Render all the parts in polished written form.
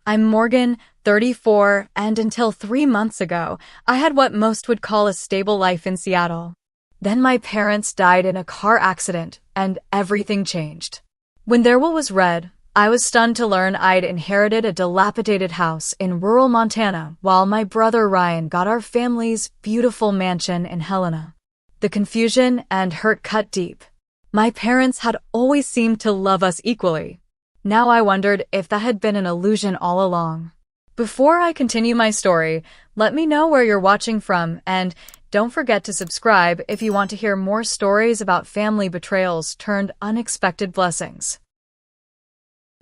I'm Morgan, 34, and until 3 months ago, I had what most would call a stable life in Seattle. Then my parents died in a car accident, and everything changed. When their will was read, I was stunned to learn I'd inherited a dilapidated house in rural Montana while my brother Ryan got our family's beautiful mansion in Helena. The confusion and hurt cut deep. My parents had always seemed to love us equally. Now I wondered if that had been an illusion all along. Before I continue my story, let me know where you're watching from, and don't forget to subscribe if you want to hear more stories about family betrayals turned unexpected blessings.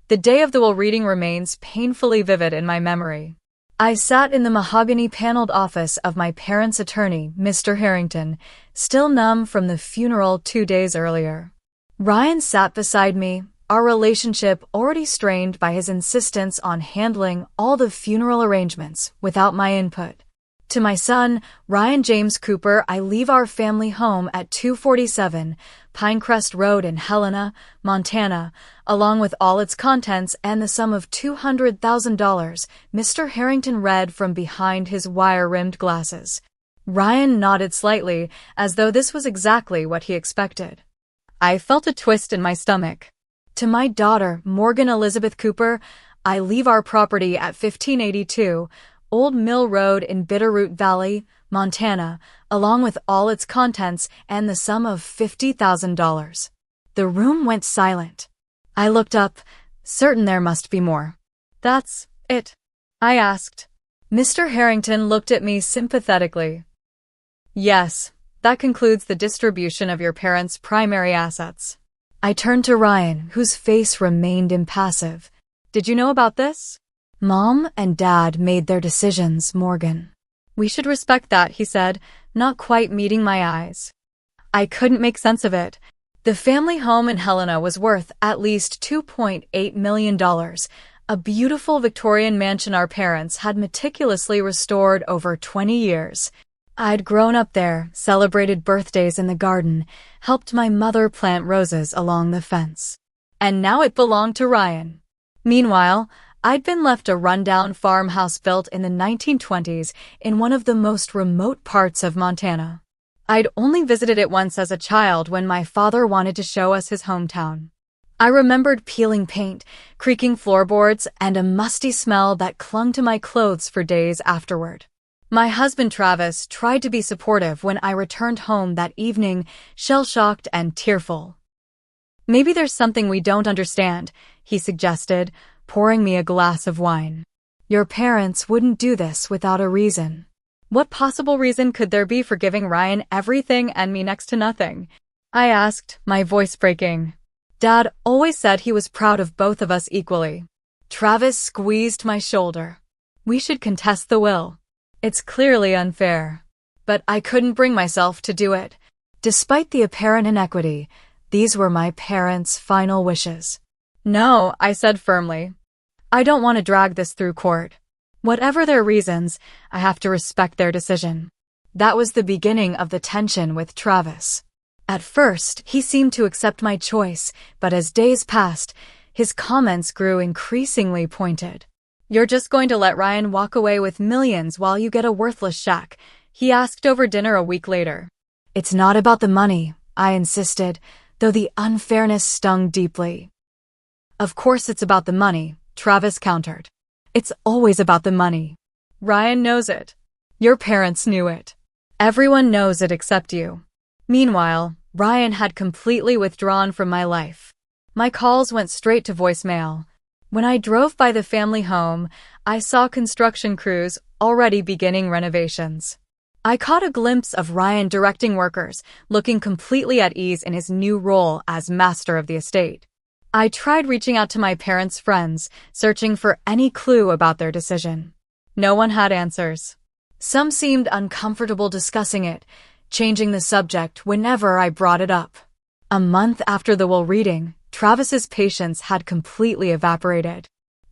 The day of the will reading remains painfully vivid in my memory. I sat in the mahogany-paneled office of my parents' attorney, Mr. Harrington, still numb from the funeral 2 days earlier. Ryan sat beside me, our relationship already strained by his insistence on handling all the funeral arrangements without my input. To my son, Ryan James Cooper, I leave our family home at 247 Pinecrest Road in Helena, Montana, along with all its contents and the sum of $200,000, Mr. Harrington read from behind his wire-rimmed glasses. Ryan nodded slightly, as though this was exactly what he expected. I felt a twist in my stomach. To my daughter, Morgan Elizabeth Cooper, I leave our property at 1582 Old Mill Road in Bitterroot Valley, Montana, along with all its contents and the sum of $50,000. The room went silent. I looked up, certain there must be more. "That's it?" I asked. Mr. Harrington looked at me sympathetically. "Yes, that concludes the distribution of your parents' primary assets." I turned to Ryan, whose face remained impassive. "Did you know about this?" "Mom and Dad made their decisions, Morgan." "We should respect that," he said, not quite meeting my eyes. I couldn't make sense of it. The family home in Helena was worth at least $2.8 million, a beautiful Victorian mansion our parents had meticulously restored over 20 years. I'd grown up there, celebrated birthdays in the garden, helped my mother plant roses along the fence. And now it belonged to Ryan. Meanwhile, I'd been left a rundown farmhouse built in the 1920s in one of the most remote parts of Montana. I'd only visited it once as a child when my father wanted to show us his hometown. I remembered peeling paint, creaking floorboards, and a musty smell that clung to my clothes for days afterward. My husband Travis tried to be supportive when I returned home that evening, shell-shocked and tearful. "Maybe there's something we don't understand," he suggested, pouring me a glass of wine. "Your parents wouldn't do this without a reason." "What possible reason could there be for giving Ryan everything and me next to nothing?" I asked, my voice breaking. "Dad always said he was proud of both of us equally." Travis squeezed my shoulder. "We should contest the will. It's clearly unfair." But I couldn't bring myself to do it. Despite the apparent inequity, these were my parents' final wishes. "No," I said firmly. "I don't want to drag this through court. Whatever their reasons, I have to respect their decision." That was the beginning of the tension with Travis. At first, he seemed to accept my choice, but as days passed, his comments grew increasingly pointed. "You're just going to let Ryan walk away with millions while you get a worthless shack?" he asked over dinner a week later. "It's not about the money," I insisted, though the unfairness stung deeply. "Of course it's about the money," Travis countered. "It's always about the money. Ryan knows it. Your parents knew it. Everyone knows it except you." Meanwhile, Ryan had completely withdrawn from my life. My calls went straight to voicemail. When I drove by the family home, I saw construction crews already beginning renovations. I caught a glimpse of Ryan directing workers, looking completely at ease in his new role as master of the estate. I tried reaching out to my parents' friends, searching for any clue about their decision. No one had answers. Some seemed uncomfortable discussing it, changing the subject whenever I brought it up. A month after the will reading, Travis's patience had completely evaporated.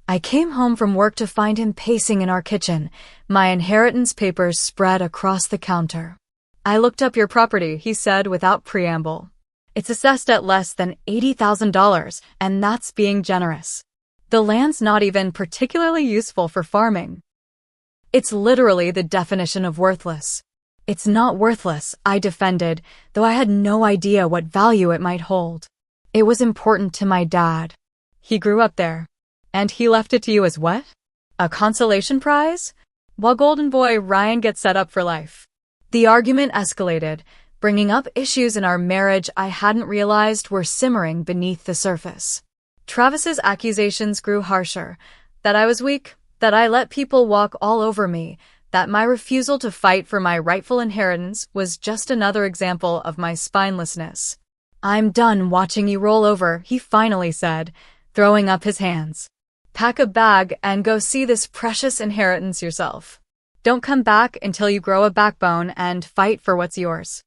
I came home from work to find him pacing in our kitchen, my inheritance papers spread across the counter. "I looked up your property," he said without preamble. "It's assessed at less than $80,000, and that's being generous." The land's not even particularly useful for farming. It's literally the definition of worthless. It's not worthless, I defended, though I had no idea what value it might hold. It was important to my dad. He grew up there. And he left it to you as what? A consolation prize? While golden boy Ryan gets set up for life. The argument escalated, bringing up issues in our marriage I hadn't realized were simmering beneath the surface. Travis's accusations grew harsher, that I was weak, that I let people walk all over me, that my refusal to fight for my rightful inheritance was just another example of my spinelessness. I'm done watching you roll over, he finally said, throwing up his hands. Pack a bag and go see this precious inheritance yourself. Don't come back until you grow a backbone and fight for what's yours.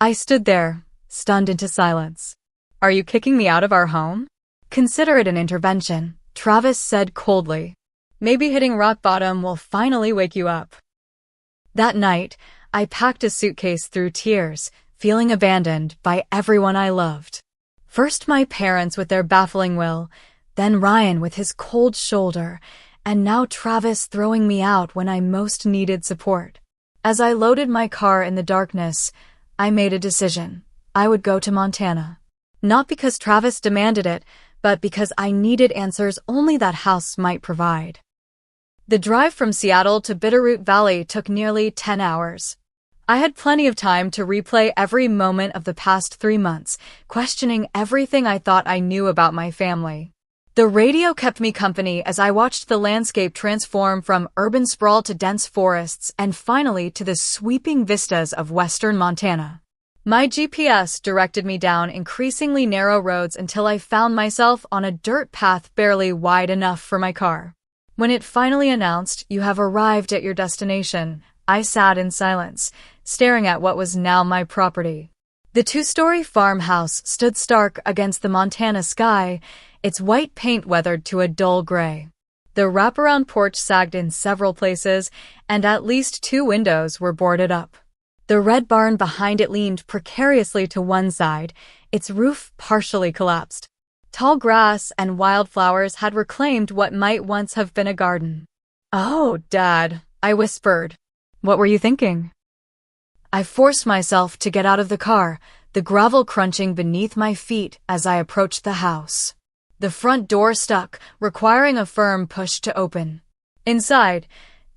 I stood there, stunned into silence. Are you kicking me out of our home? Consider it an intervention, Travis said coldly. Maybe hitting rock bottom will finally wake you up. That night, I packed a suitcase through tears, feeling abandoned by everyone I loved. First my parents with their baffling will, then Ryan with his cold shoulder, and now Travis throwing me out when I most needed support. As I loaded my car in the darkness, I made a decision. I would go to Montana. Not because Travis demanded it, but because I needed answers only that house might provide. The drive from Seattle to Bitterroot Valley took nearly 10 hours. I had plenty of time to replay every moment of the past 3 months, questioning everything I thought I knew about my family. The radio kept me company as I watched the landscape transform from urban sprawl to dense forests and finally to the sweeping vistas of western Montana. My GPS directed me down increasingly narrow roads until I found myself on a dirt path barely wide enough for my car. When it finally announced, "You have arrived at your destination," I sat in silence, staring at what was now my property. The 2-story farmhouse stood stark against the Montana sky, its white paint weathered to a dull gray. The wraparound porch sagged in several places, and at least 2 windows were boarded up. The red barn behind it leaned precariously to one side, its roof partially collapsed. Tall grass and wildflowers had reclaimed what might once have been a garden. "Oh, Dad," I whispered. "What were you thinking?" I forced myself to get out of the car, the gravel crunching beneath my feet as I approached the house. The front door stuck, requiring a firm push to open. Inside,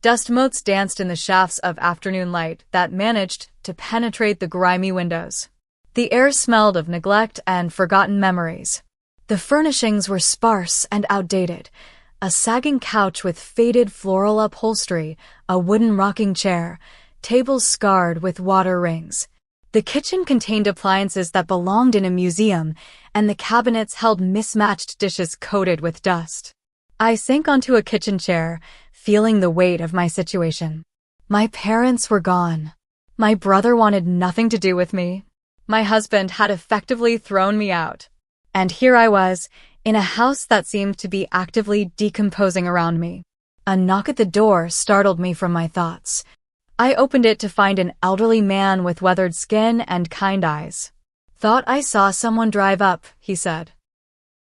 dust motes danced in the shafts of afternoon light that managed to penetrate the grimy windows. The air smelled of neglect and forgotten memories. The furnishings were sparse and outdated. A sagging couch with faded floral upholstery, a wooden rocking chair, tables scarred with water rings. The kitchen contained appliances that belonged in a museum, and the cabinets held mismatched dishes coated with dust. I sank onto a kitchen chair, feeling the weight of my situation. My parents were gone. My brother wanted nothing to do with me. My husband had effectively thrown me out. And here I was, in a house that seemed to be actively decomposing around me. A knock at the door startled me from my thoughts. I opened it to find an elderly man with weathered skin and kind eyes. "Thought I saw someone drive up," he said.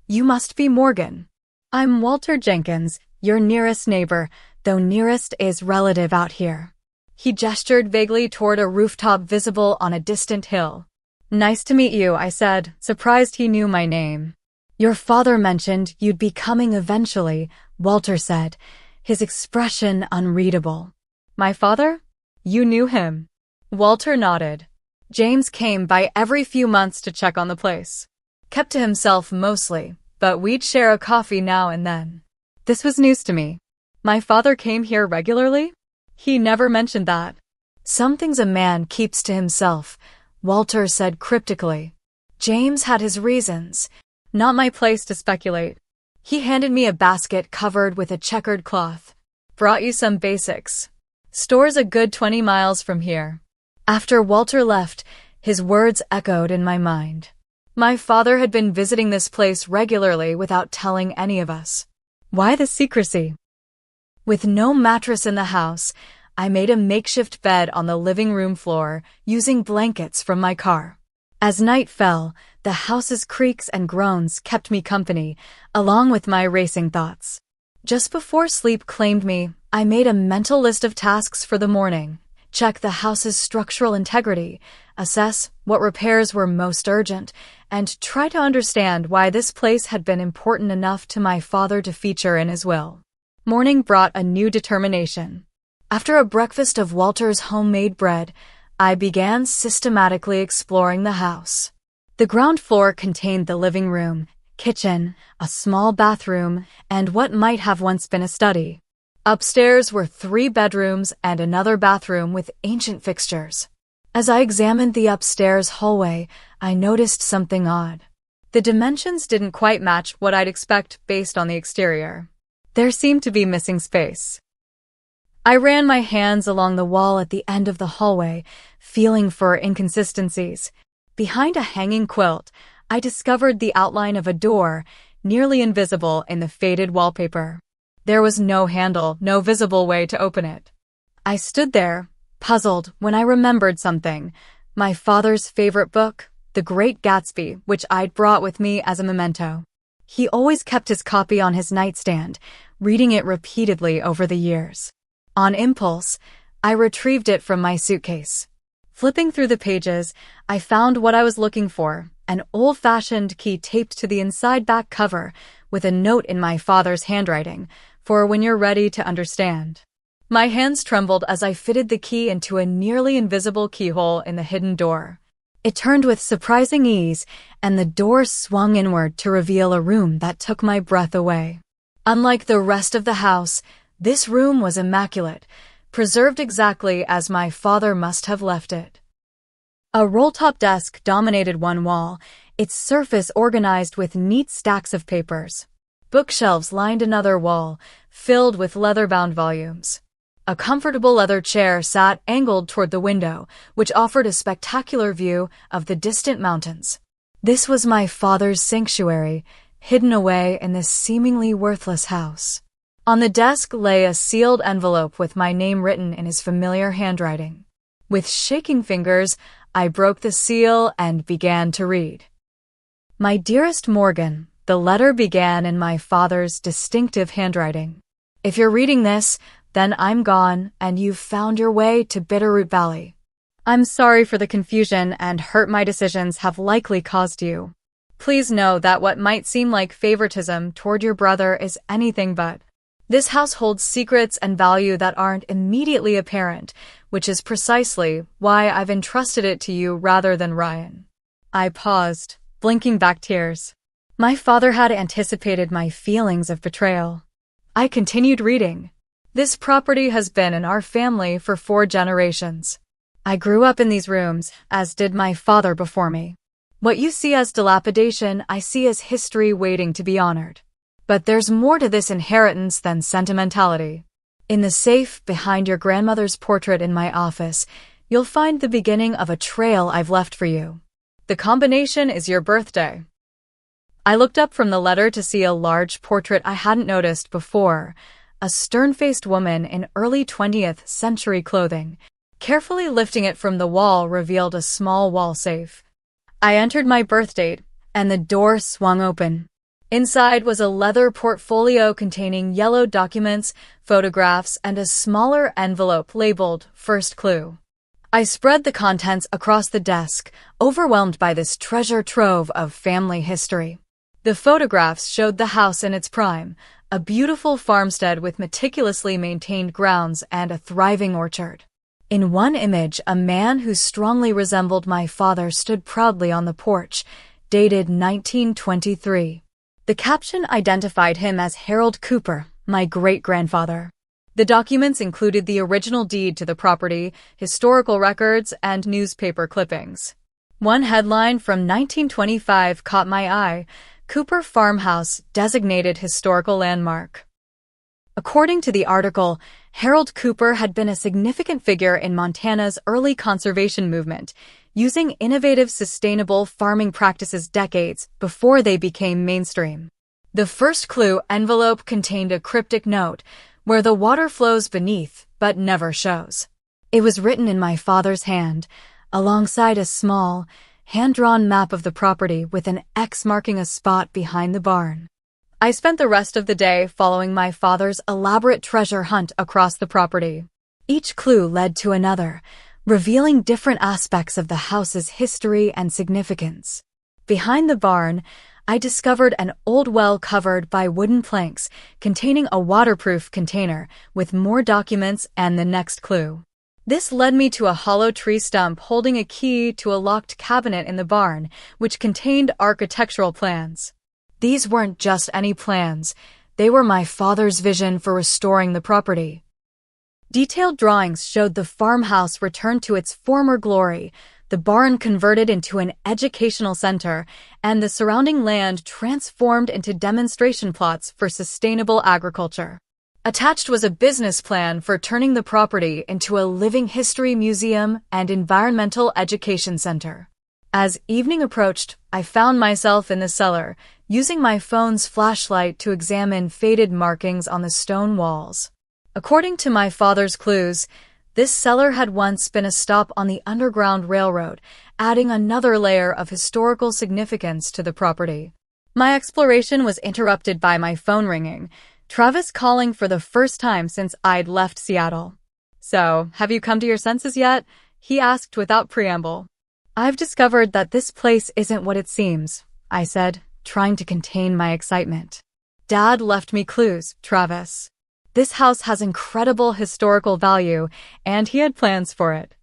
"You must be Morgan." "I'm Walter Jenkins, your nearest neighbor, though nearest is relative out here." He gestured vaguely toward a rooftop visible on a distant hill. "Nice to meet you," I said, surprised he knew my name. "Your father mentioned you'd be coming eventually," Walter said, his expression unreadable. "My father? You knew him?" Walter nodded. "James came by every few months to check on the place. Kept to himself mostly, but we'd share a coffee now and then." This was news to me. My father came here regularly? He never mentioned that. "Some things a man keeps to himself," Walter said cryptically. "James had his reasons. Not my place to speculate." He handed me a basket covered with a checkered cloth. "Brought you some basics. Store's a good 20 miles from here." After Walter left, his words echoed in my mind. My father had been visiting this place regularly without telling any of us. Why the secrecy? With no mattress in the house, I made a makeshift bed on the living room floor, using blankets from my car. As night fell, the house's creaks and groans kept me company, along with my racing thoughts. Just before sleep claimed me, I made a mental list of tasks for the morning. Check the house's structural integrity, assess what repairs were most urgent, and try to understand why this place had been important enough to my father to feature in his will. Morning brought a new determination. After a breakfast of Walter's homemade bread, I began systematically exploring the house. The ground floor contained the living room, kitchen, a small bathroom, and what might have once been a study. Upstairs were 3 bedrooms and another bathroom with ancient fixtures. As I examined the upstairs hallway, I noticed something odd. The dimensions didn't quite match what I'd expect based on the exterior. There seemed to be missing space. I ran my hands along the wall at the end of the hallway, feeling for inconsistencies. Behind a hanging quilt, I discovered the outline of a door, nearly invisible in the faded wallpaper. There was no handle, no visible way to open it. I stood there, puzzled, when I remembered something. My father's favorite book, The Great Gatsby, which I'd brought with me as a memento. He always kept his copy on his nightstand, reading it repeatedly over the years. On impulse, I retrieved it from my suitcase. Flipping through the pages, I found what I was looking for, an old-fashioned key taped to the inside back cover with a note in my father's handwriting, for when you're ready to understand. My hands trembled as I fitted the key into a nearly invisible keyhole in the hidden door. It turned with surprising ease, and the door swung inward to reveal a room that took my breath away. Unlike the rest of the house, this room was immaculate, preserved exactly as my father must have left it. A roll-top desk dominated one wall, its surface organized with neat stacks of papers. Bookshelves lined another wall, filled with leather-bound volumes. A comfortable leather chair sat angled toward the window, which offered a spectacular view of the distant mountains. This was my father's sanctuary, hidden away in this seemingly worthless house. On the desk lay a sealed envelope with my name written in his familiar handwriting. With shaking fingers, I broke the seal and began to read. My dearest Morgan, the letter began in my father's distinctive handwriting. If you're reading this, then I'm gone and you've found your way to Bitterroot Valley. I'm sorry for the confusion and hurt my decisions have likely caused you. Please know that what might seem like favoritism toward your brother is anything but. This house holds secrets and value that aren't immediately apparent, which is precisely why I've entrusted it to you rather than Ryan. I paused, blinking back tears. My father had anticipated my feelings of betrayal. I continued reading. This property has been in our family for 4 generations. I grew up in these rooms, as did my father before me. What you see as dilapidation, I see as history waiting to be honored. But there's more to this inheritance than sentimentality. In the safe behind your grandmother's portrait in my office, you'll find the beginning of a trail I've left for you. The combination is your birthday. I looked up from the letter to see a large portrait I hadn't noticed before, a stern-faced woman in early 20th century clothing. Carefully lifting it from the wall revealed a small wall safe. I entered my birth date, and the door swung open. Inside was a leather portfolio containing yellow documents, photographs, and a smaller envelope labeled First Clue. I spread the contents across the desk, overwhelmed by this treasure trove of family history. The photographs showed the house in its prime, a beautiful farmstead with meticulously maintained grounds and a thriving orchard. In one image, a man who strongly resembled my father stood proudly on the porch, dated 1923. The caption identified him as Harold Cooper, my great-grandfather. The documents included the original deed to the property, historical records, and newspaper clippings. One headline from 1925 caught my eye: Cooper Farmhouse designated historical landmark. According to the article, Harold Cooper had been a significant figure in Montana's early conservation movement, using innovative sustainable farming practices decades before they became mainstream. The First Clue envelope contained a cryptic note, where the water flows beneath but never shows. It was written in my father's hand, alongside a small, hand-drawn map of the property with an X marking a spot behind the barn. I spent the rest of the day following my father's elaborate treasure hunt across the property. Each clue led to another, revealing different aspects of the house's history and significance. Behind the barn, I discovered an old well covered by wooden planks containing a waterproof container with more documents and the next clue. This led me to a hollow tree stump holding a key to a locked cabinet in the barn, which contained architectural plans. These weren't just any plans, they were my father's vision for restoring the property. Detailed drawings showed the farmhouse returned to its former glory, the barn converted into an educational center, and the surrounding land transformed into demonstration plots for sustainable agriculture. Attached was a business plan for turning the property into a living history museum and environmental education center. As evening approached, I found myself in the cellar, using my phone's flashlight to examine faded markings on the stone walls. According to my father's clues, this cellar had once been a stop on the Underground Railroad, adding another layer of historical significance to the property. My exploration was interrupted by my phone ringing, Travis calling for the first time since I'd left Seattle. "So, have you come to your senses yet?" he asked without preamble. "I've discovered that this place isn't what it seems," I said, trying to contain my excitement. "Dad left me clues, Travis. This house has incredible historical value, and he had plans for it."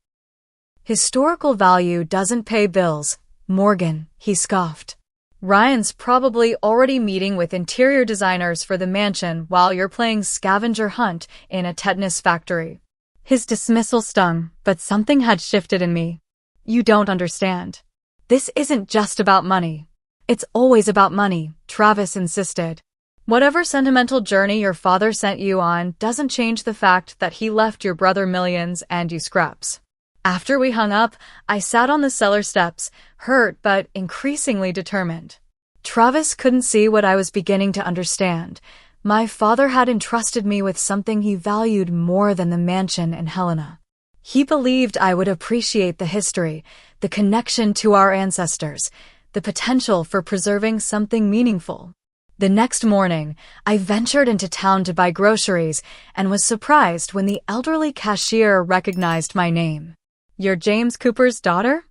"Historical value doesn't pay bills, Morgan," he scoffed. "Ryan's probably already meeting with interior designers for the mansion while you're playing scavenger hunt in a tetanus factory." His dismissal stung, but something had shifted in me. "You don't understand. This isn't just about money." "It's always about money," Travis insisted. "Whatever sentimental journey your father sent you on doesn't change the fact that he left your brother millions and you scraps." After we hung up, I sat on the cellar steps, hurt but increasingly determined. Travis couldn't see what I was beginning to understand. My father had entrusted me with something he valued more than the mansion in Helena. He believed I would appreciate the history, the connection to our ancestors, the potential for preserving something meaningful. The next morning, I ventured into town to buy groceries and was surprised when the elderly cashier recognized my name. "You're James Cooper's daughter?"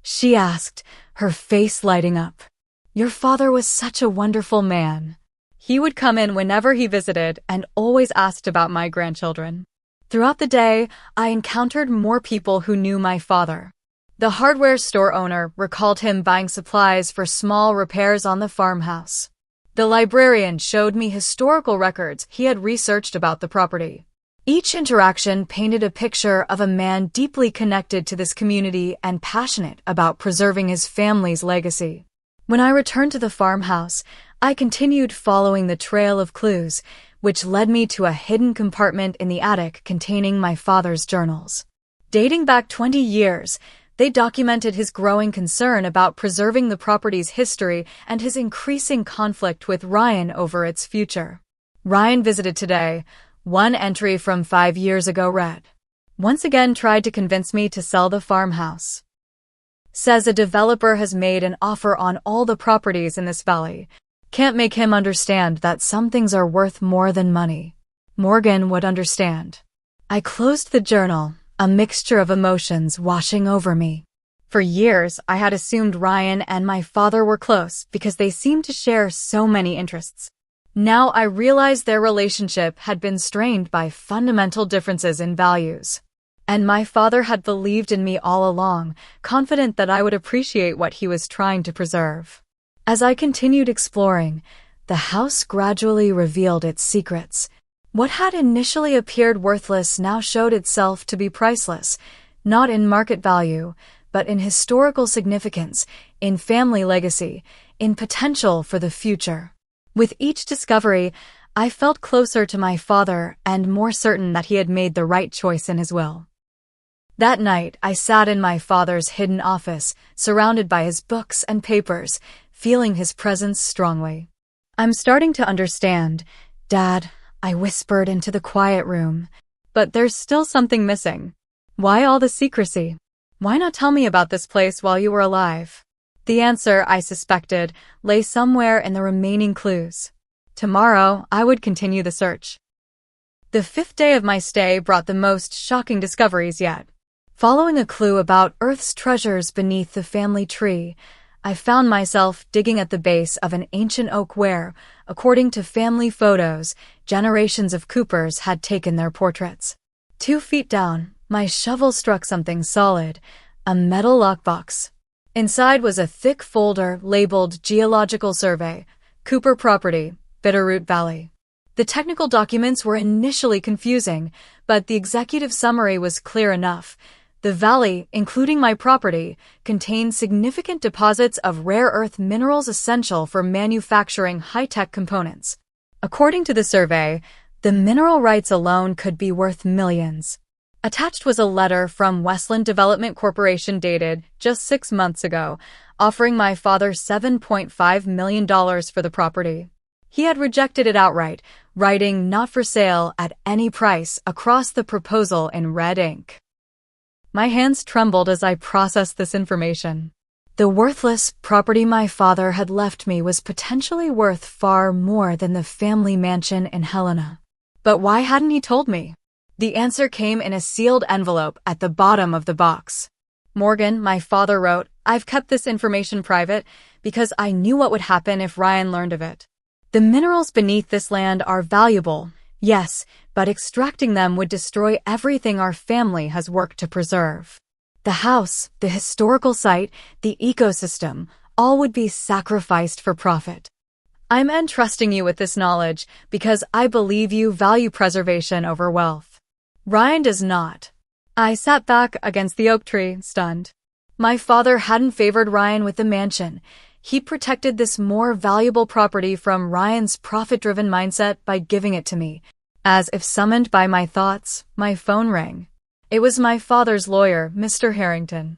she asked, her face lighting up. "Your father was such a wonderful man. He would come in whenever he visited and always asked about my grandchildren." Throughout the day, I encountered more people who knew my father. The hardware store owner recalled him buying supplies for small repairs on the farmhouse. The librarian showed me historical records he had researched about the property. Each interaction painted a picture of a man deeply connected to this community and passionate about preserving his family's legacy. When I returned to the farmhouse, I continued following the trail of clues, which led me to a hidden compartment in the attic containing my father's journals. Dating back 20 years, they documented his growing concern about preserving the property's history and his increasing conflict with Ryan over its future. "Ryan visited today," one entry from 5 years ago read. "Once again tried to convince me to sell the farmhouse. Says a developer has made an offer on all the properties in this valley. Can't make him understand that some things are worth more than money. Morgan would understand." I closed the journal, a mixture of emotions washing over me. For years, I had assumed Ryan and my father were close because they seemed to share so many interests. Now I realized their relationship had been strained by fundamental differences in values. And my father had believed in me all along, confident that I would appreciate what he was trying to preserve. As I continued exploring, the house gradually revealed its secrets. What had initially appeared worthless now showed itself to be priceless, not in market value, but in historical significance, in family legacy, in potential for the future. With each discovery, I felt closer to my father and more certain that he had made the right choice in his will. That night, I sat in my father's hidden office, surrounded by his books and papers, feeling his presence strongly. "I'm starting to understand, Dad," I whispered into the quiet room. "But there's still something missing. Why all the secrecy?" Why not tell me about this place while you were alive? The answer, I suspected, lay somewhere in the remaining clues. Tomorrow, I would continue the search. The 5th day of my stay brought the most shocking discoveries yet. Following a clue about Earth's treasures beneath the family tree, I found myself digging at the base of an ancient oak where, according to family photos, generations of Coopers had taken their portraits. 2 feet down, my shovel struck something solid, a metal lockbox. Inside was a thick folder labeled Geological Survey, Cooper Property, Bitterroot Valley. The technical documents were initially confusing, but the executive summary was clear enough. The valley, including my property, contained significant deposits of rare earth minerals essential for manufacturing high-tech components. According to the survey, the mineral rights alone could be worth millions. Attached was a letter from Westland Development Corporation dated just 6 months ago, offering my father $7.5 million for the property. He had rejected it outright, writing "not for sale" at any price across the proposal in red ink. My hands trembled as I processed this information. The worthless property my father had left me was potentially worth far more than the family mansion in Helena. But why hadn't he told me? The answer came in a sealed envelope at the bottom of the box. "Morgan," my father wrote, "I've kept this information private because I knew what would happen if Ryan learned of it. The minerals beneath this land are valuable, yes, but extracting them would destroy everything our family has worked to preserve. The house, the historical site, the ecosystem, all would be sacrificed for profit. I'm entrusting you with this knowledge because I believe you value preservation over wealth. Ryan does not." I sat back against the oak tree, stunned. My father hadn't favored Ryan with the mansion. He protected this more valuable property from Ryan's profit-driven mindset by giving it to me. As if summoned by my thoughts, my phone rang. It was my father's lawyer, Mr. Harrington.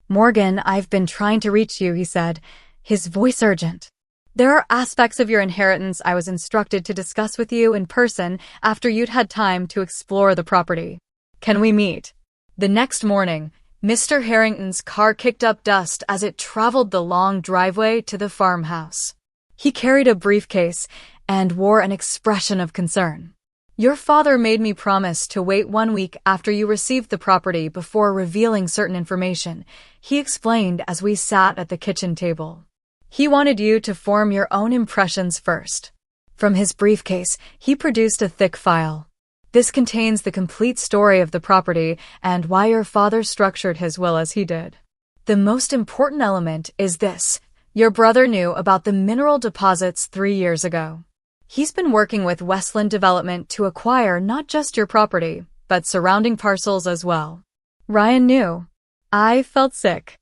"Morgan, I've been trying to reach you," he said, his voice urgent. "There are aspects of your inheritance I was instructed to discuss with you in person after you'd had time to explore the property. Can we meet?" The next morning, Mr. Harrington's car kicked up dust as it traveled the long driveway to the farmhouse. He carried a briefcase and wore an expression of concern. "Your father made me promise to wait 1 week after you received the property before revealing certain information," he explained as we sat at the kitchen table. "He wanted you to form your own impressions first." From his briefcase, he produced a thick file. "This contains the complete story of the property and why your father structured his will as he did. The most important element is this: your brother knew about the mineral deposits 3 years ago. He's been working with Westland Development to acquire not just your property, but surrounding parcels as well." Ryan knew. I felt sick.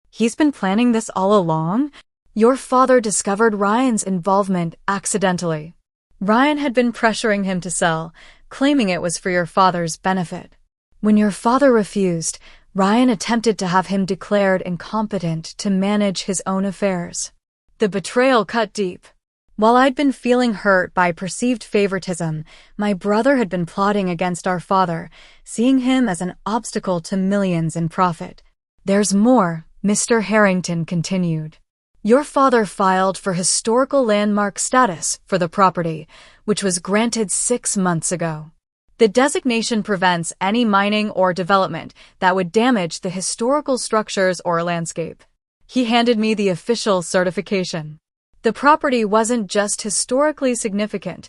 "He's been planning this all along?" "Your father discovered Ryan's involvement accidentally. Ryan had been pressuring him to sell, claiming it was for your father's benefit. When your father refused, Ryan attempted to have him declared incompetent to manage his own affairs. The betrayal cut deep. While I'd been feeling hurt by perceived favoritism, my brother had been plotting against our father, seeing him as an obstacle to millions in profit. There's more," Mr. Harrington continued. "Your father filed for historical landmark status for the property, which was granted 6 months ago. The designation prevents any mining or development that would damage the historical structures or landscape." He handed me the official certification. The property wasn't just historically significant,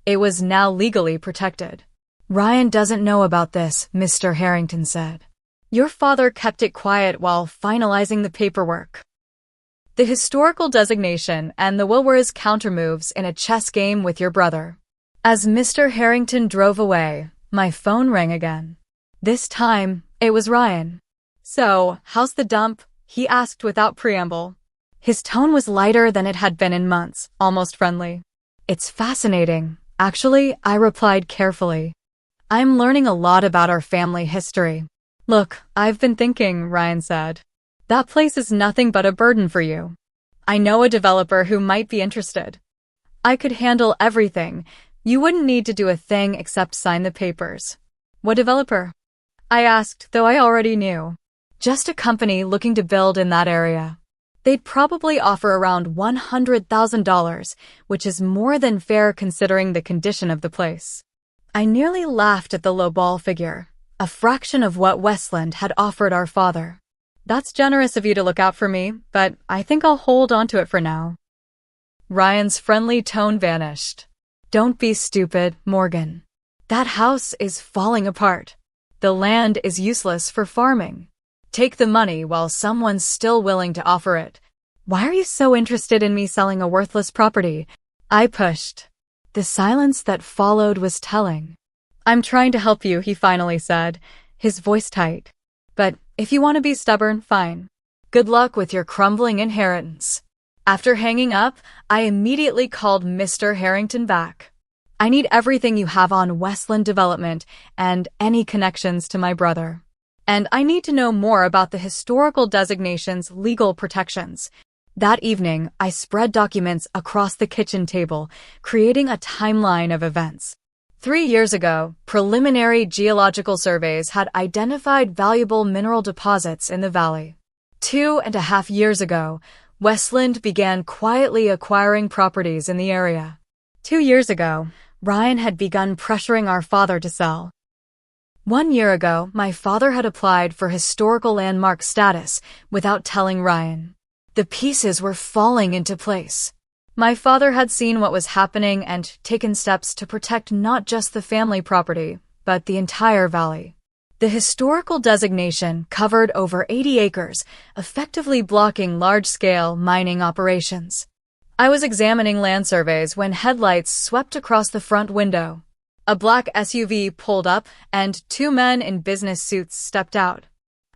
it was now legally protected. "Ryan doesn't know about this," Mr. Harrington said. "Your father kept it quiet while finalizing the paperwork." The historical designation and the will were his countermoves in a chess game with your brother. As Mr. Harrington drove away, my phone rang again. This time, it was Ryan. "So, how's the dump?" he asked without preamble. His tone was lighter than it had been in months, almost friendly. "It's fascinating, actually," I replied carefully. "I'm learning a lot about our family history." "Look, I've been thinking," Ryan said. "That place is nothing but a burden for you. I know a developer who might be interested. I could handle everything. You wouldn't need to do a thing except sign the papers." "What developer?" I asked, though I already knew. Just a company looking to build in that area. They'd probably offer around $100,000, which is more than fair considering the condition of the place. I nearly laughed at the lowball figure, a fraction of what Westland had offered our father. That's generous of you to look out for me, but I think I'll hold on to it for now. Ryan's friendly tone vanished. Don't be stupid, Morgan. That house is falling apart. The land is useless for farming. Take the money while someone's still willing to offer it. Why are you so interested in me selling a worthless property? I pushed. The silence that followed was telling. I'm trying to help you, he finally said, his voice tight. But if you want to be stubborn, fine. Good luck with your crumbling inheritance. After hanging up, I immediately called Mr. Harrington back. I need everything you have on Westland Development and any connections to my brother. And I need to know more about the historical designation's legal protections. That evening, I spread documents across the kitchen table, creating a timeline of events. 3 years ago, preliminary geological surveys had identified valuable mineral deposits in the valley. 2.5 years ago, Westland began quietly acquiring properties in the area. 2 years ago, Ryan had begun pressuring our father to sell. 1 year ago, my father had applied for historical landmark status without telling Ryan. The pieces were falling into place. My father had seen what was happening and taken steps to protect not just the family property, but the entire valley. The historical designation covered over 80 acres, effectively blocking large-scale mining operations. I was examining land surveys when headlights swept across the front window. A black SUV pulled up, and 2 men in business suits stepped out.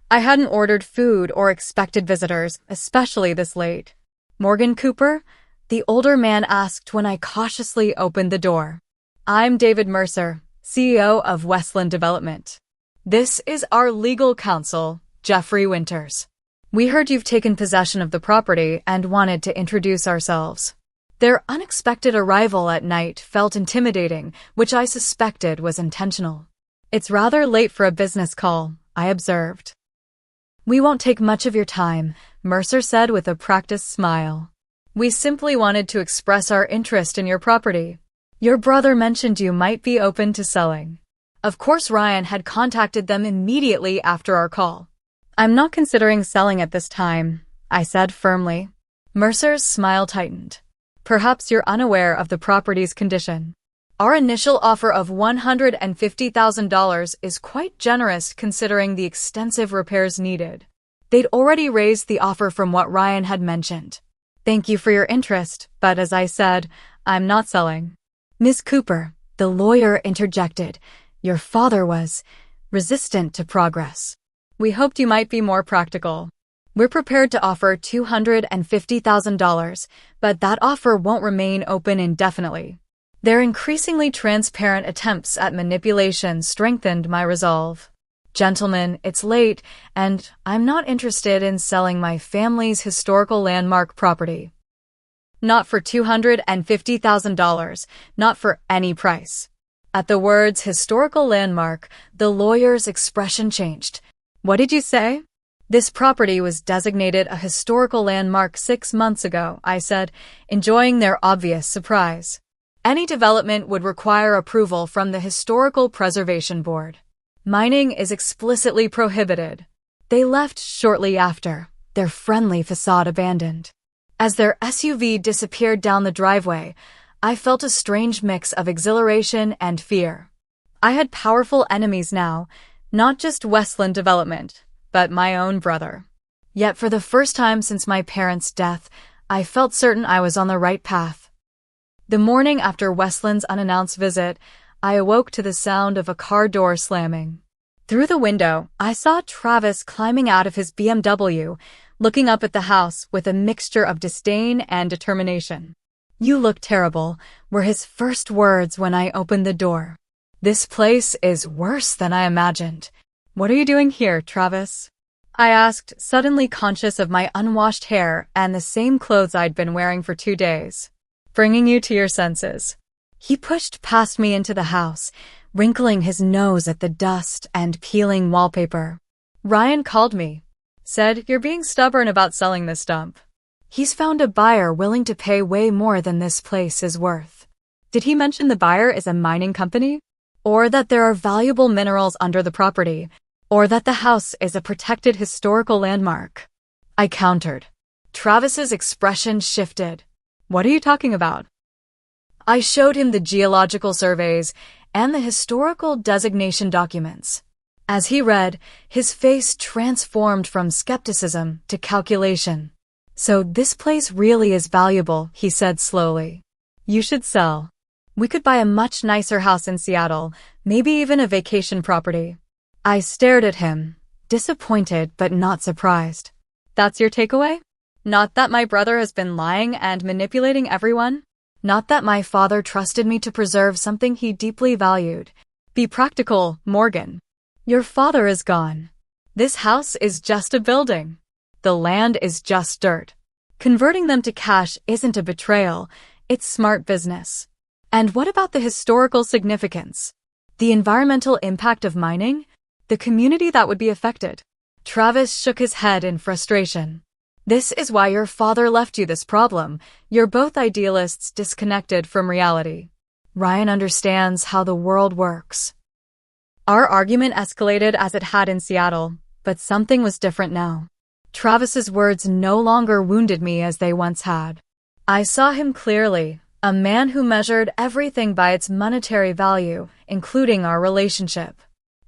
I hadn't ordered food or expected visitors, especially this late. Morgan Cooper? The older man asked when I cautiously opened the door. I'm David Mercer, CEO of Westland Development. This is our legal counsel, Jeffrey Winters. We heard you've taken possession of the property and wanted to introduce ourselves. Their unexpected arrival at night felt intimidating, which I suspected was intentional. It's rather late for a business call, I observed. We won't take much of your time, Mercer said with a practiced smile. We simply wanted to express our interest in your property. Your brother mentioned you might be open to selling. Of course, Ryan had contacted them immediately after our call. I'm not considering selling at this time, I said firmly. Mercer's smile tightened. Perhaps you're unaware of the property's condition. Our initial offer of $150,000 is quite generous considering the extensive repairs needed. They'd already raised the offer from what Ryan had mentioned. Thank you for your interest, but as I said, I'm not selling. Miss Cooper, the lawyer interjected, your father was resistant to progress. We hoped you might be more practical. We're prepared to offer $250,000, but that offer won't remain open indefinitely. Their increasingly transparent attempts at manipulation strengthened my resolve. Gentlemen, it's late, and I'm not interested in selling my family's historical landmark property. Not for $250,000, not for any price. At the words historical landmark, the lawyer's expression changed. What did you say? This property was designated a historical landmark 6 months ago, I said, enjoying their obvious surprise. Any development would require approval from the Historical Preservation Board. Mining is explicitly prohibited. They left shortly after, their friendly facade abandoned. As their SUV disappeared down the driveway, I felt a strange mix of exhilaration and fear. I had powerful enemies now, not just Westland Development, but my own brother. Yet for the first time since my parents' death, I felt certain I was on the right path. The morning after Westland's unannounced visit, I awoke to the sound of a car door slamming. Through the window, I saw Travis climbing out of his BMW, looking up at the house with a mixture of disdain and determination. You look terrible, were his first words when I opened the door. This place is worse than I imagined. What are you doing here, Travis? I asked, suddenly conscious of my unwashed hair and the same clothes I'd been wearing for 2 days. Bringing you to your senses. He pushed past me into the house, wrinkling his nose at the dust and peeling wallpaper. Ryan called me. Said, "You're being stubborn about selling this dump. He's found a buyer willing to pay way more than this place is worth." Did he mention the buyer is a mining company? Or that there are valuable minerals under the property? Or that the house is a protected historical landmark? I countered. Travis's expression shifted. "What are you talking about?" I showed him the geological surveys and the historical designation documents. As he read, his face transformed from skepticism to calculation. "So this place really is valuable," he said slowly. "You should sell. We could buy a much nicer house in Seattle, maybe even a vacation property." I stared at him, disappointed but not surprised. "That's your takeaway? Not that my brother has been lying and manipulating everyone? Not that my father trusted me to preserve something he deeply valued? Be practical, Morgan. Your father is gone. This house is just a building. The land is just dirt. Converting them to cash isn't a betrayal, it's smart business. And what about the historical significance? The environmental impact of mining? The community that would be affected?" Travis shook his head in frustration. "This is why your father left you this problem. You're both idealists disconnected from reality. Ryan understands how the world works." Our argument escalated as it had in Seattle, but something was different now. Travis's words no longer wounded me as they once had. I saw him clearly, a man who measured everything by its monetary value, including our relationship.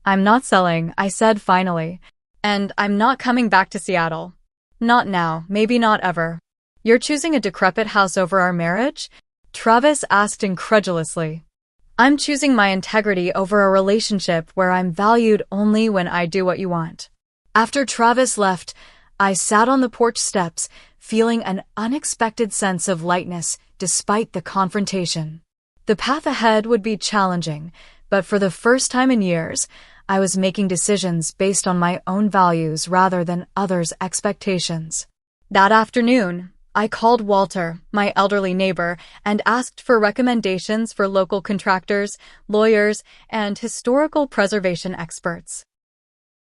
"I'm not selling," I said finally, "and I'm not coming back to Seattle. Not now, maybe not ever." "You're choosing a decrepit house over our marriage?" Travis asked incredulously. "I'm choosing my integrity over a relationship where I'm valued only when I do what you want." After Travis left, I sat on the porch steps, feeling an unexpected sense of lightness despite the confrontation. The path ahead would be challenging, but for the first time in years, I was making decisions based on my own values rather than others' expectations. That afternoon, I called Walter, my elderly neighbor, and asked for recommendations for local contractors, lawyers, and historical preservation experts.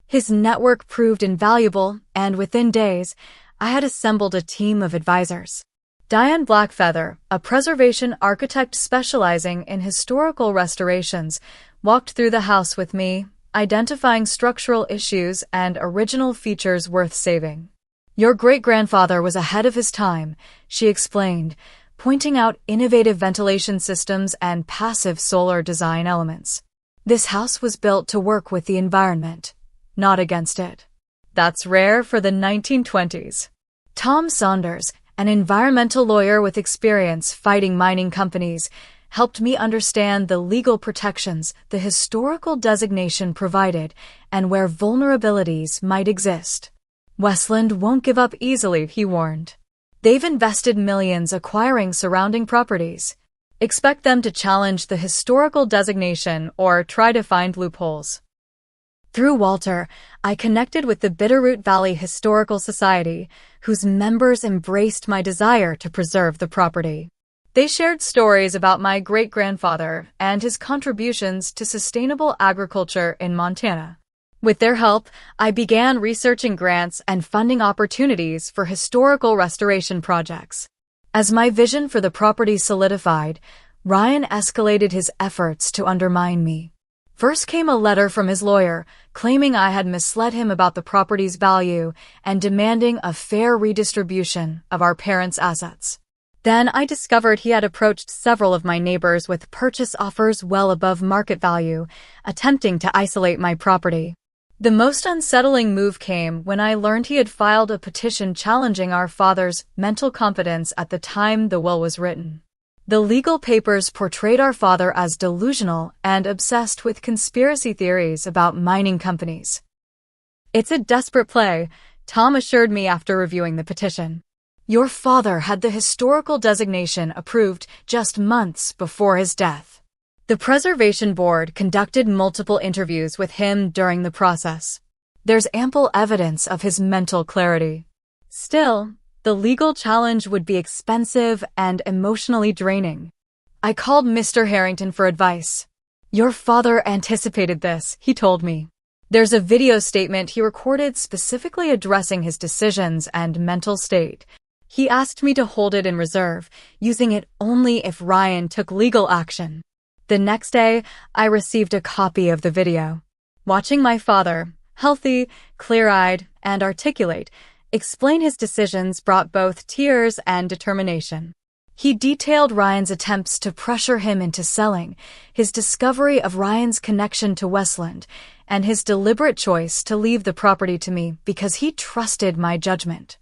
His network proved invaluable, and within days, I had assembled a team of advisors. Diane Blackfeather, a preservation architect specializing in historical restorations, walked through the house with me, identifying structural issues and original features worth saving. "Your great-grandfather was ahead of his time," she explained, pointing out innovative ventilation systems and passive solar design elements. "This house was built to work with the environment, not against it." That's rare for the 1920s. Tom Saunders, an environmental lawyer with experience fighting mining companies, helped me understand the legal protections the historical designation provided and where vulnerabilities might exist. "Westland won't give up easily," he warned. "They've invested millions acquiring surrounding properties. Expect them to challenge the historical designation or try to find loopholes." Through Walter, I connected with the Bitterroot Valley Historical Society, whose members embraced my desire to preserve the property. They shared stories about my great-grandfather and his contributions to sustainable agriculture in Montana. With their help, I began researching grants and funding opportunities for historical restoration projects. As my vision for the property solidified, Ryan escalated his efforts to undermine me. First came a letter from his lawyer, claiming I had misled him about the property's value and demanding a fair redistribution of our parents' assets. Then I discovered he had approached several of my neighbors with purchase offers well above market value, attempting to isolate my property. The most unsettling move came when I learned he had filed a petition challenging our father's mental competence at the time the will was written. The legal papers portrayed our father as delusional and obsessed with conspiracy theories about mining companies. "It's a desperate play," Tom assured me after reviewing the petition. "Your father had the historical designation approved just months before his death. The Preservation Board conducted multiple interviews with him during the process. There's ample evidence of his mental clarity. Still, the legal challenge would be expensive and emotionally draining." I called Mr. Harrington for advice. "Your father anticipated this," he told me. There's a video statement he recorded specifically addressing his decisions and mental state. He asked me to hold it in reserve, using it only if Ryan took legal action. The next day, I received a copy of the video. Watching my father, healthy, clear-eyed, and articulate, explain his decisions brought both tears and determination. He detailed Ryan's attempts to pressure him into selling, his discovery of Ryan's connection to Westland, and his deliberate choice to leave the property to me because he trusted my judgment.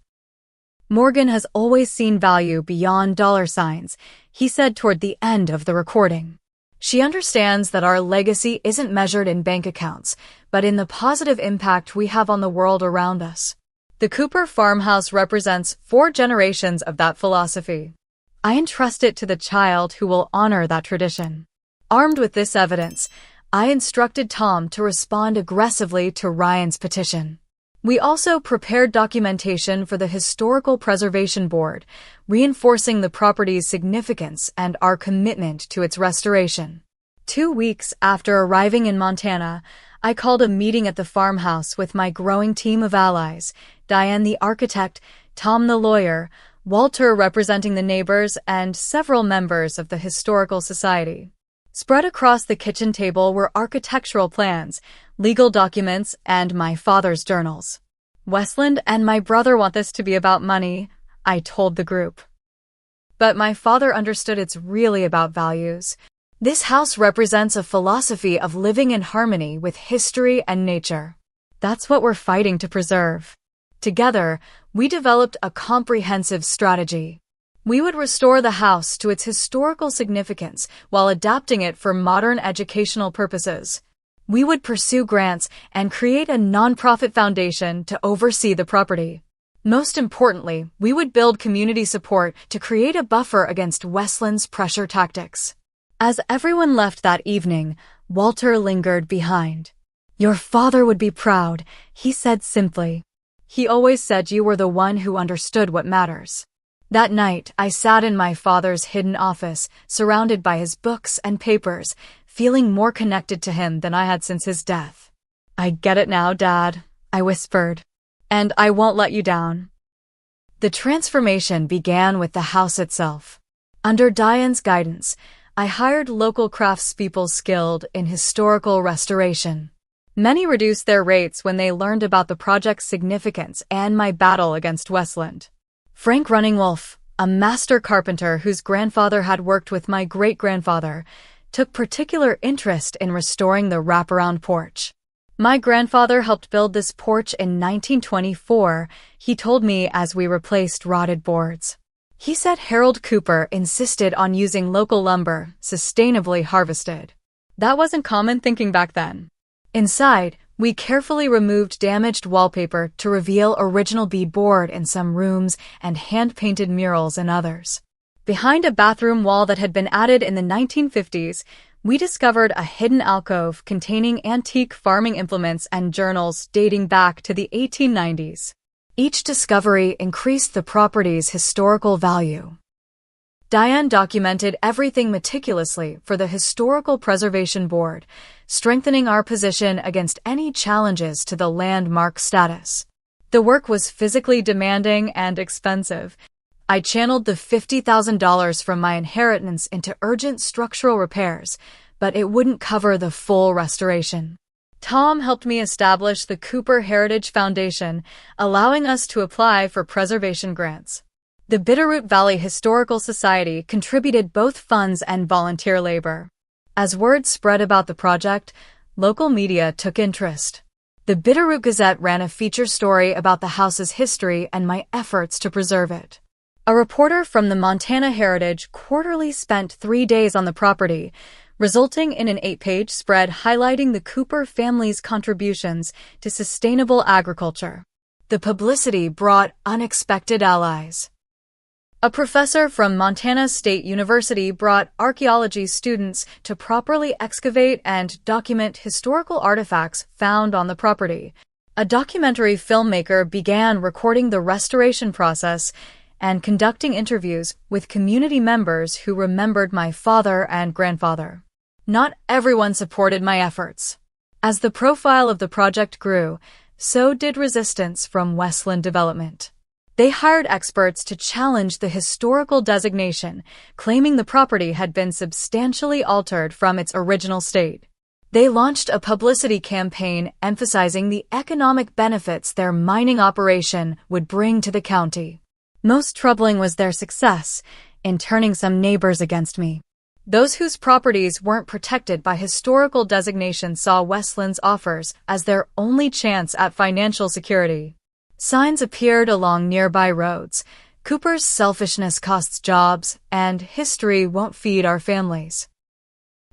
"Morgan has always seen value beyond dollar signs," he said toward the end of the recording. "She understands that our legacy isn't measured in bank accounts, but in the positive impact we have on the world around us." The Cooper farmhouse represents 4 generations of that philosophy. I entrust it to the child who will honor that tradition. Armed with this evidence, I instructed Tom to respond aggressively to Ryan's petition. We also prepared documentation for the Historical Preservation Board, reinforcing the property's significance and our commitment to its restoration. 2 weeks after arriving in Montana, I called a meeting at the farmhouse with my growing team of allies, Diane the architect, Tom the lawyer, Walter representing the neighbors, and several members of the Historical Society. Spread across the kitchen table were architectural plans, legal documents, and my father's journals. "Westland and my brother want this to be about money," I told the group. But my father understood it's really about values. "This house represents a philosophy of living in harmony with history and nature. That's what we're fighting to preserve." Together, we developed a comprehensive strategy. We would restore the house to its historical significance while adapting it for modern educational purposes. We would pursue grants and create a nonprofit foundation to oversee the property. Most importantly, we would build community support to create a buffer against Westland's pressure tactics. As everyone left that evening, Walter lingered behind. "Your father would be proud," he said simply. "He always said you were the one who understood what matters." That night, I sat in my father's hidden office, surrounded by his books and papers, feeling more connected to him than I had since his death. "I get it now, Dad," I whispered. "And I won't let you down." The transformation began with the house itself. Under Diane's guidance, I hired local craftspeople skilled in historical restoration. Many reduced their rates when they learned about the project's significance and my battle against Westland. Frank Runningwolf, a master carpenter whose grandfather had worked with my great-grandfather, took particular interest in restoring the wraparound porch. "My grandfather helped build this porch in 1924, he told me as we replaced rotted boards. He said Harold Cooper insisted on using local lumber, sustainably harvested. That wasn't common thinking back then." Inside, we carefully removed damaged wallpaper to reveal original beadboard in some rooms and hand-painted murals in others. Behind a bathroom wall that had been added in the 1950s, we discovered a hidden alcove containing antique farming implements and journals dating back to the 1890s. Each discovery increased the property's historical value. Diane documented everything meticulously for the Historical Preservation Board, strengthening our position against any challenges to the landmark status. The work was physically demanding and expensive. I channeled the $50,000 from my inheritance into urgent structural repairs, but it wouldn't cover the full restoration. Tom helped me establish the Cooper Heritage Foundation, allowing us to apply for preservation grants. The Bitterroot Valley Historical Society contributed both funds and volunteer labor. As word spread about the project, local media took interest. The Bitterroot Gazette ran a feature story about the house's history and my efforts to preserve it. A reporter from the Montana Heritage Quarterly spent 3 days on the property, resulting in an 8-page spread highlighting the Cooper family's contributions to sustainable agriculture. The publicity brought unexpected allies. A professor from Montana State University brought archaeology students to properly excavate and document historical artifacts found on the property. A documentary filmmaker began recording the restoration process, and conducting interviews with community members who remembered my father and grandfather. Not everyone supported my efforts. As the profile of the project grew, so did resistance from Westland Development. They hired experts to challenge the historical designation, claiming the property had been substantially altered from its original state. They launched a publicity campaign emphasizing the economic benefits their mining operation would bring to the county. Most troubling was their success in turning some neighbors against me. Those whose properties weren't protected by historical designation saw Westland's offers as their only chance at financial security. Signs appeared along nearby roads. Cooper's selfishness costs jobs, and history won't feed our families.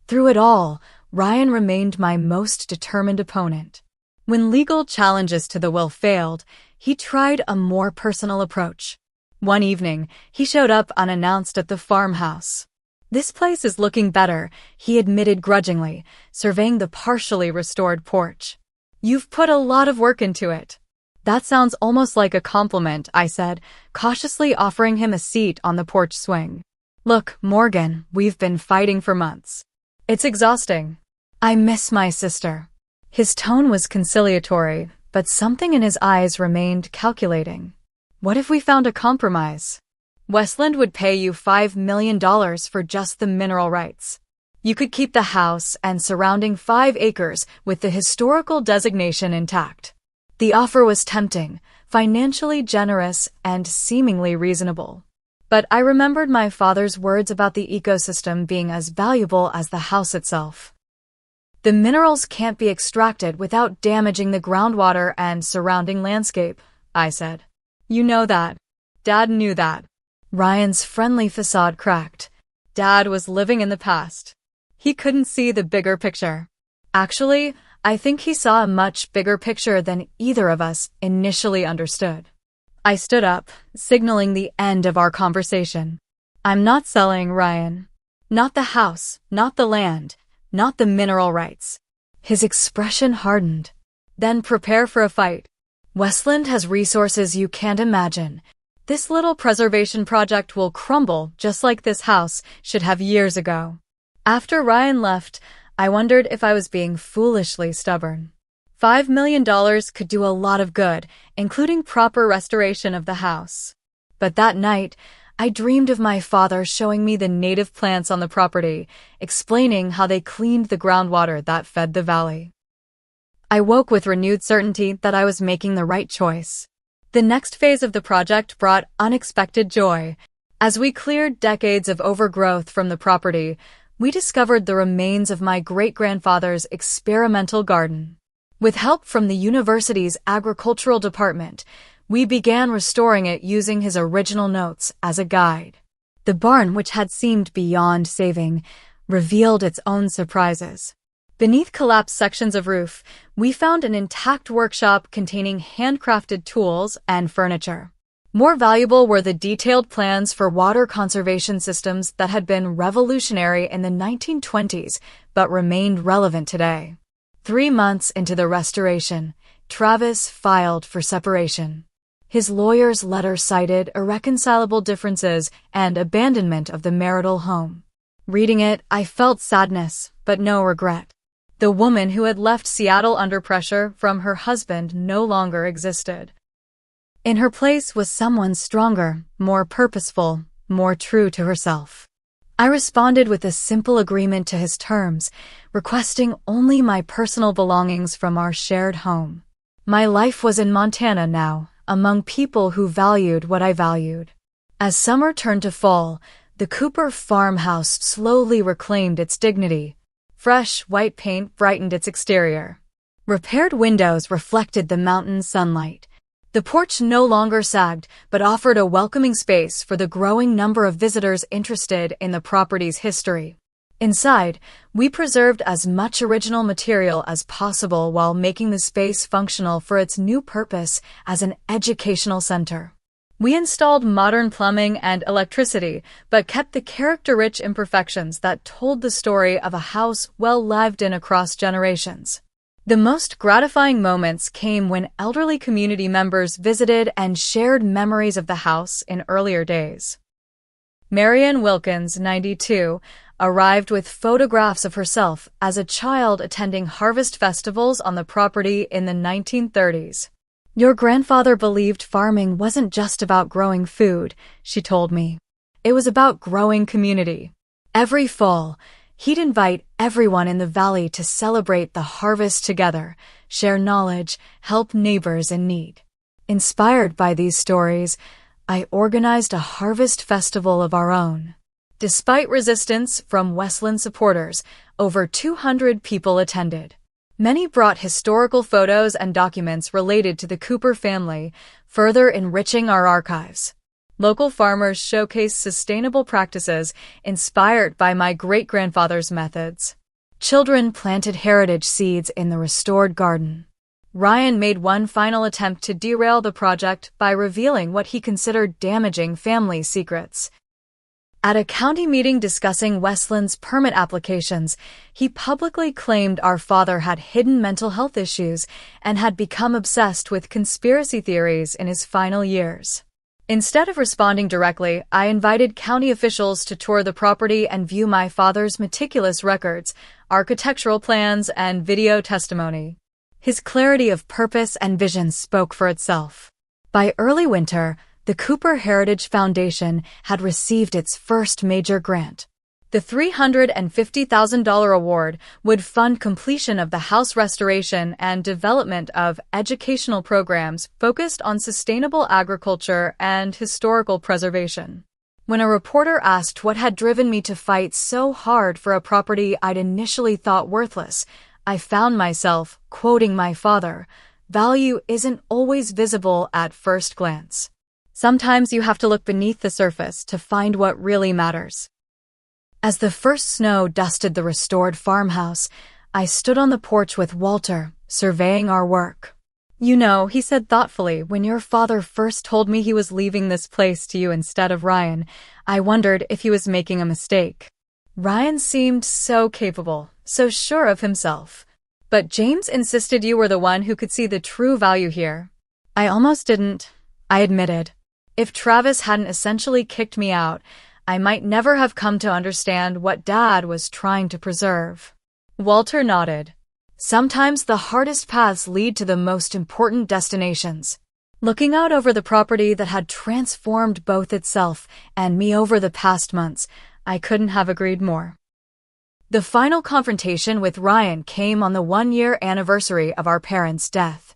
Through it all, Ryan remained my most determined opponent. When legal challenges to the will failed, he tried a more personal approach. One evening, he showed up unannounced at the farmhouse. "This place is looking better," he admitted grudgingly, surveying the partially restored porch. "You've put a lot of work into it." "That sounds almost like a compliment," I said, cautiously offering him a seat on the porch swing. "Look, Morgan, we've been fighting for months. It's exhausting. I miss my sister." His tone was conciliatory, but something in his eyes remained calculating. "What if we found a compromise? Westland would pay you $5 million for just the mineral rights. You could keep the house and surrounding 5 acres with the historical designation intact." The offer was tempting, financially generous, and seemingly reasonable. But I remembered my father's words about the ecosystem being as valuable as the house itself. "The minerals can't be extracted without damaging the groundwater and surrounding landscape," I said. "You know that." Dad knew that. Ryan's friendly facade cracked. Dad was living in the past. He couldn't see the bigger picture. Actually, I think he saw a much bigger picture than either of us initially understood. I stood up, signaling the end of our conversation. "I'm not selling, Ryan. Not the house, not the land, not the mineral rights." His expression hardened. "Then prepare for a fight. Westland has resources you can't imagine. This little preservation project will crumble just like this house should have years ago." After Ryan left, I wondered if I was being foolishly stubborn. $5 million could do a lot of good, including proper restoration of the house. But that night, I dreamed of my father showing me the native plants on the property, explaining how they cleaned the groundwater that fed the valley. I woke with renewed certainty that I was making the right choice. The next phase of the project brought unexpected joy. As we cleared decades of overgrowth from the property, we discovered the remains of my great-grandfather's experimental garden. With help from the university's agricultural department, we began restoring it using his original notes as a guide. The barn, which had seemed beyond saving, revealed its own surprises. Beneath collapsed sections of roof, we found an intact workshop containing handcrafted tools and furniture. More valuable were the detailed plans for water conservation systems that had been revolutionary in the 1920s but remained relevant today. 3 months into the restoration, Travis filed for separation. His lawyer's letter cited irreconcilable differences and abandonment of the marital home. Reading it, I felt sadness, but no regret. The woman who had left Seattle under pressure from her husband no longer existed. In her place was someone stronger, more purposeful, more true to herself. I responded with a simple agreement to his terms, requesting only my personal belongings from our shared home. My life was in Montana now, among people who valued what I valued. As summer turned to fall, the Cooper farmhouse slowly reclaimed its dignity. Fresh, white paint brightened its exterior. Repaired windows reflected the mountain sunlight. The porch no longer sagged, but offered a welcoming space for the growing number of visitors interested in the property's history. Inside, we preserved as much original material as possible while making the space functional for its new purpose as an educational center. We installed modern plumbing and electricity, but kept the character-rich imperfections that told the story of a house well lived in across generations. The most gratifying moments came when elderly community members visited and shared memories of the house in earlier days. Marian Wilkins, 92, arrived with photographs of herself as a child attending harvest festivals on the property in the 1930s. "Your grandfather believed farming wasn't just about growing food," she told me. "It was about growing community. Every fall, he'd invite everyone in the valley to celebrate the harvest together, share knowledge, help neighbors in need." Inspired by these stories, I organized a harvest festival of our own. Despite resistance from Westland supporters, over 200 people attended. Many brought historical photos and documents related to the Cooper family, further enriching our archives. Local farmers showcased sustainable practices inspired by my great-grandfather's methods. Children planted heritage seeds in the restored garden. Ryan made one final attempt to derail the project by revealing what he considered damaging family secrets. At a county meeting discussing Westland's permit applications, he publicly claimed our father had hidden mental health issues and had become obsessed with conspiracy theories in his final years. Instead of responding directly, I invited county officials to tour the property and view my father's meticulous records, architectural plans, and video testimony. His clarity of purpose and vision spoke for itself. By early winter, the Cooper Heritage Foundation had received its first major grant. The $350,000 award would fund completion of the house restoration and development of educational programs focused on sustainable agriculture and historical preservation. When a reporter asked what had driven me to fight so hard for a property I'd initially thought worthless, I found myself quoting my father, "Value isn't always visible at first glance. Sometimes you have to look beneath the surface to find what really matters." As the first snow dusted the restored farmhouse, I stood on the porch with Walter, surveying our work. "You know," he said thoughtfully, "when your father first told me he was leaving this place to you instead of Ryan, I wondered if he was making a mistake. Ryan seemed so capable, so sure of himself. But James insisted you were the one who could see the true value here." "I almost didn't," I admitted. "If Travis hadn't essentially kicked me out, I might never have come to understand what Dad was trying to preserve." Walter nodded. "Sometimes the hardest paths lead to the most important destinations." Looking out over the property that had transformed both itself and me over the past months, I couldn't have agreed more. The final confrontation with Ryan came on the one-year anniversary of our parents' death.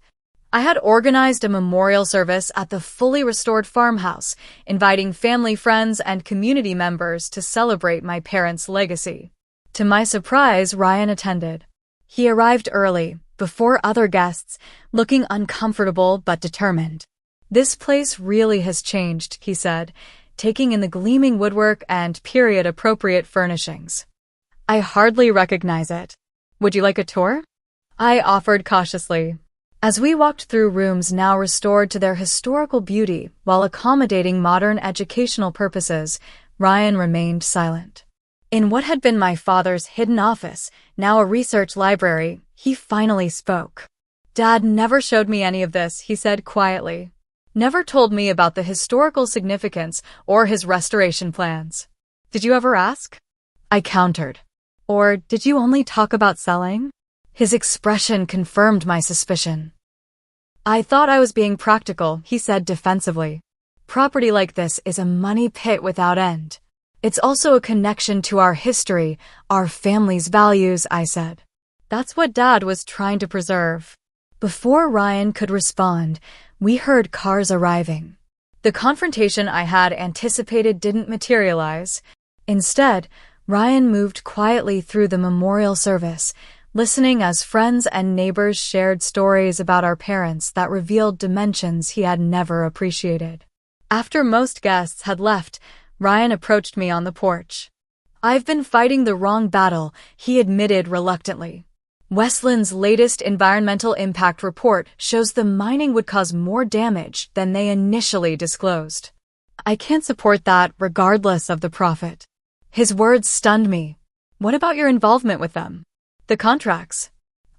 I had organized a memorial service at the fully restored farmhouse, inviting family, friends, and community members to celebrate my parents' legacy. To my surprise, Ryan attended. He arrived early, before other guests, looking uncomfortable but determined. "This place really has changed," he said, taking in the gleaming woodwork and period-appropriate furnishings. "I hardly recognize it. Would you like a tour?" I offered cautiously. As we walked through rooms now restored to their historical beauty while accommodating modern educational purposes, Ryan remained silent. In what had been my father's hidden office, now a research library, he finally spoke. "Dad never showed me any of this," he said quietly. "Never told me about the historical significance or his restoration plans. Did you ever ask?" I countered. "Or did you only talk about selling?" His expression confirmed my suspicion. "I thought I was being practical," he said defensively. "Property like this is a money pit without end. It's also a connection to our history, our family's values," I said. "That's what Dad was trying to preserve." Before Ryan could respond, we heard cars arriving. The confrontation I had anticipated didn't materialize. Instead, Ryan moved quietly through the memorial service, listening as friends and neighbors shared stories about our parents that revealed dimensions he had never appreciated. After most guests had left, Ryan approached me on the porch. "I've been fighting the wrong battle," he admitted reluctantly. "Westland's latest environmental impact report shows the mining would cause more damage than they initially disclosed. I can't support that regardless of the profit." His words stunned me. "What about your involvement with them? The contracts?"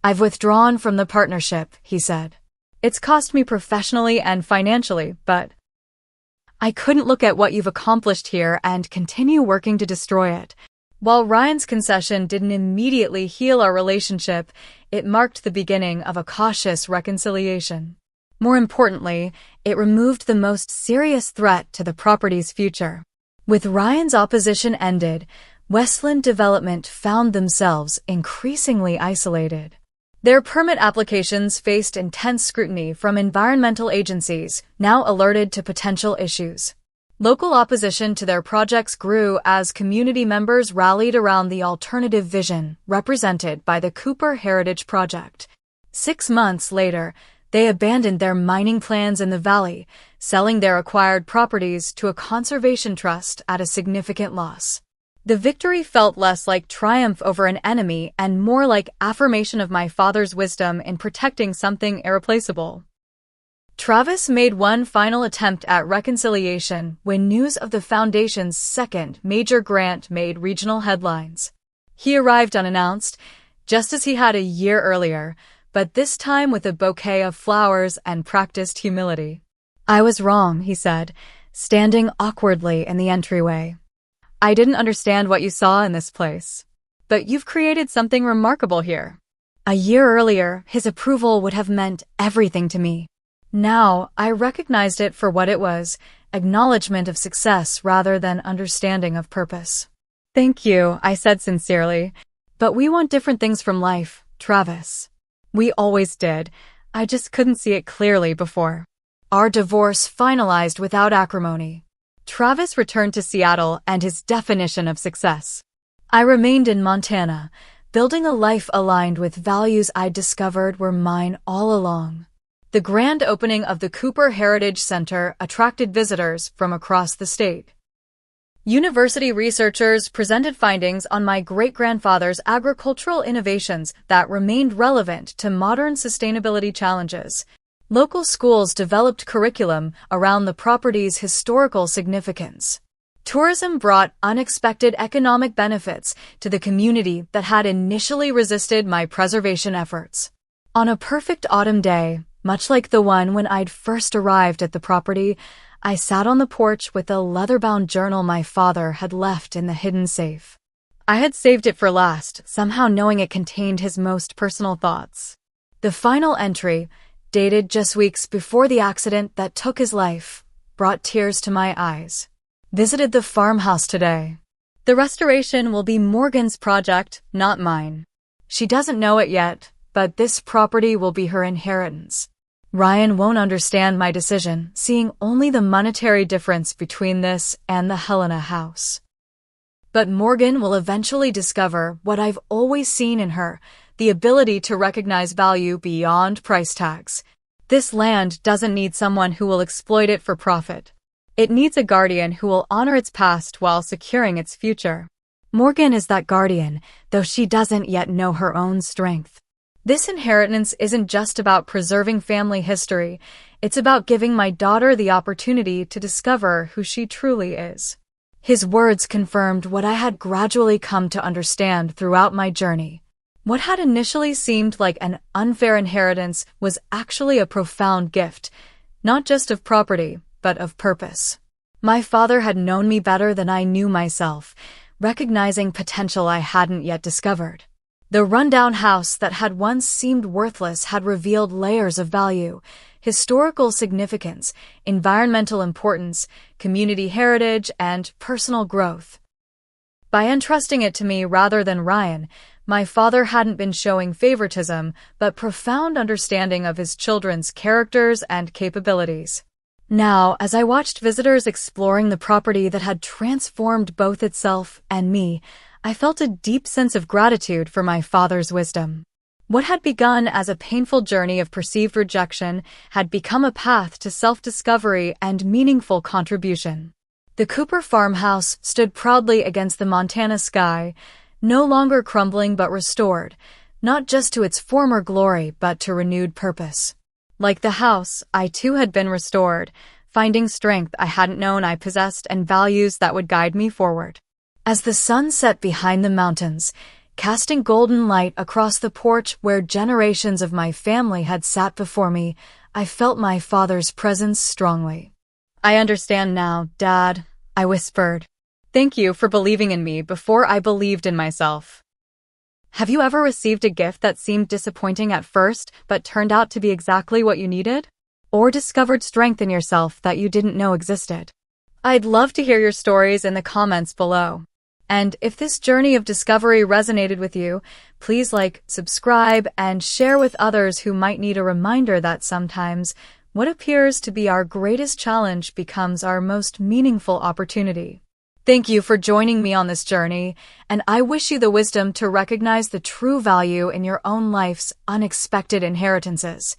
"I've withdrawn from the partnership," he said. "It's cost me professionally and financially, but I couldn't look at what you've accomplished here and continue working to destroy it." While Ryan's concession didn't immediately heal our relationship, it marked the beginning of a cautious reconciliation. More importantly, it removed the most serious threat to the property's future. With Ryan's opposition ended, Westland Development found themselves increasingly isolated. Their permit applications faced intense scrutiny from environmental agencies, now alerted to potential issues. Local opposition to their projects grew as community members rallied around the alternative vision represented by the Cooper Heritage Project. 6 months later, they abandoned their mining plans in the valley, selling their acquired properties to a conservation trust at a significant loss. The victory felt less like triumph over an enemy and more like affirmation of my father's wisdom in protecting something irreplaceable. Travis made one final attempt at reconciliation when news of the Foundation's second major grant made regional headlines. He arrived unannounced, just as he had a year earlier, but this time with a bouquet of flowers and practiced humility. "I was wrong," he said, standing awkwardly in the entryway. "I didn't understand what you saw in this place. But you've created something remarkable here." A year earlier, his approval would have meant everything to me. Now, I recognized it for what it was, acknowledgement of success rather than understanding of purpose. "Thank you," I said sincerely. "But we want different things from life, Travis. We always did. I just couldn't see it clearly before." Our divorce finalized without acrimony. Travis returned to Seattle and his definition of success. I remained in Montana, building a life aligned with values I'd discovered were mine all along. The grand opening of the Cooper Heritage Center attracted visitors from across the state. University researchers presented findings on my great-grandfather's agricultural innovations that remained relevant to modern sustainability challenges. Local schools developed curriculum around the property's historical significance. Tourism brought unexpected economic benefits to the community that had initially resisted my preservation efforts. On a perfect autumn day, much like the one when I'd first arrived at the property, I sat on the porch with a leather-bound journal my father had left in the hidden safe. I had saved it for last, somehow knowing it contained his most personal thoughts. The final entry, dated just weeks before the accident that took his life, brought tears to my eyes. "Visited the farmhouse today. The restoration will be Morgan's project, not mine. She doesn't know it yet, but this property will be her inheritance. Ryan won't understand my decision, seeing only the monetary difference between this and the Helena house. But Morgan will eventually discover what I've always seen in her, the ability to recognize value beyond price tags. This land doesn't need someone who will exploit it for profit. It needs a guardian who will honor its past while securing its future. Morgan is that guardian, though she doesn't yet know her own strength. This inheritance isn't just about preserving family history, it's about giving my daughter the opportunity to discover who she truly is." His words confirmed what I had gradually come to understand throughout my journey. What had initially seemed like an unfair inheritance was actually a profound gift, not just of property, but of purpose. My father had known me better than I knew myself, recognizing potential I hadn't yet discovered. The rundown house that had once seemed worthless had revealed layers of value, historical significance, environmental importance, community heritage, and personal growth. By entrusting it to me rather than Ryan, my father hadn't been showing favoritism, but profound understanding of his children's characters and capabilities. Now, as I watched visitors exploring the property that had transformed both itself and me, I felt a deep sense of gratitude for my father's wisdom. What had begun as a painful journey of perceived rejection had become a path to self-discovery and meaningful contribution. The Cooper farmhouse stood proudly against the Montana sky, no longer crumbling but restored, not just to its former glory but to renewed purpose. Like the house, I too had been restored, finding strength I hadn't known I possessed and values that would guide me forward. As the sun set behind the mountains, casting golden light across the porch where generations of my family had sat before me. I felt my father's presence strongly. "I understand now, Dad," I whispered. "Thank you for believing in me before I believed in myself." Have you ever received a gift that seemed disappointing at first but turned out to be exactly what you needed? Or discovered strength in yourself that you didn't know existed? I'd love to hear your stories in the comments below. And if this journey of discovery resonated with you, please like, subscribe, and share with others who might need a reminder that sometimes what appears to be our greatest challenge becomes our most meaningful opportunity. Thank you for joining me on this journey, and I wish you the wisdom to recognize the true value in your own life's unexpected inheritances.